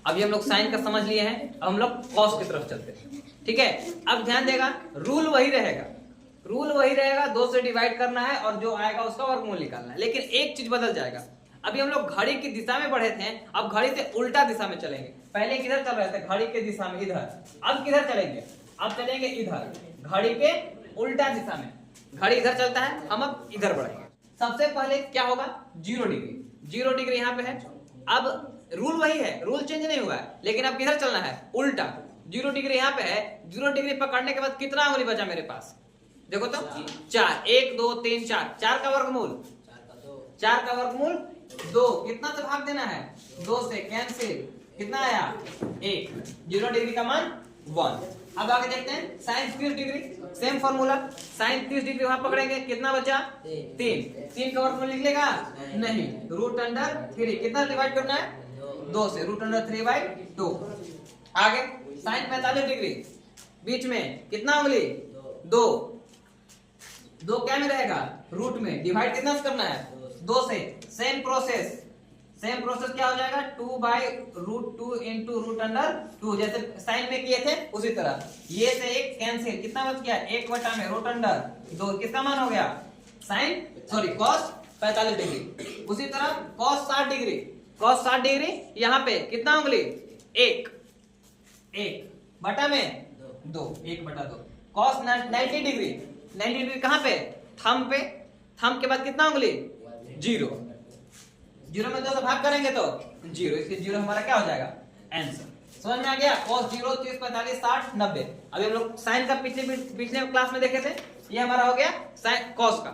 अभी हम लोग साइन का समझ लिए हैं, अब हम लोग कॉस की तरफ चलते हैं। ठीक है, अब ध्यान देगा, रूल वही रहेगा, रूल वही रहेगा, 2 से डिवाइड करना है और जो आएगा उसका वर्गमूल निकालना है, लेकिन एक चीज बदल जाएगा। अभी हम लोग घड़ी की दिशा में बढ़े थे, अब घड़ी से उल्टा दिशा में चलेंगे। पहले किधर चल रहे थे? घड़ी के दिशा में, इधर। अब किधर चलेंगे? अब चलेंगे इधर, घड़ी के उल्टा दिशा में। घड़ी इधर चलता है, हम अब इधर बढ़ेंगे। सबसे पहले क्या होगा? 0 डिग्री। 0 डिग्री यहाँ पे है। अब रूल वही है, रूल चेंज नहीं हुआ है, लेकिन अब किधर चलना है? उल्टा। 0 डिग्री यहाँ पे है, 0 डिग्री पकड़ने के बाद कितना उंगली बचा मेरे पास? देखो तो 4, 1 2 3 4, 4 का वर्गमूल 4 का वर्गमूल 2, कितना से भाग देना है? 2 से, कैंसिल, कितना आया? 1। 0 डिग्री का मान 1। अब आगे देखते हैं sine 30 degree, same formula. Sine 30 degree वहां पकड़ेंगे, कितना बचा? 3। 3 का वर्गमूल निकलेगा? नहीं, √3। कितना डिवाइड करना है? 2 से, √3/2। आगे साइन 45 डिग्री, बीच में कितना उंगली? 2। 2 क्या में रहेगा? रूट में। डिवाइड कितना से करना है? 2 से। सेम प्रोसेस क्या हो जाएगा? 2/√2 इंटू √2, जैसे साइन में किए थे उसी तरह। ये से एक कैंसिल, कितना बच गया? 1 बटा में √2, किसका मान हो गया? Cos 45 degree. उसी तरह कॉस 60 डिग्री, यहाँ पे कितना उंगली? 1 बटा में 2, 1/2। कॉस 90 डिग्री, 90 डिग्री कहाँ पे? थंब पे। थंब के बाद कितना उंगली? 0। 0 में 2 से भाग करेंगे तो 0, इसलिए 0 हमारा क्या हो जाएगा? आंसर। समझ में आ गया? cos 0, 30, 45, 60, 90। अभी हम लोग साइन का पिछले क्लास में देखे थे, ये हमारा हो गया साइन कॉस का।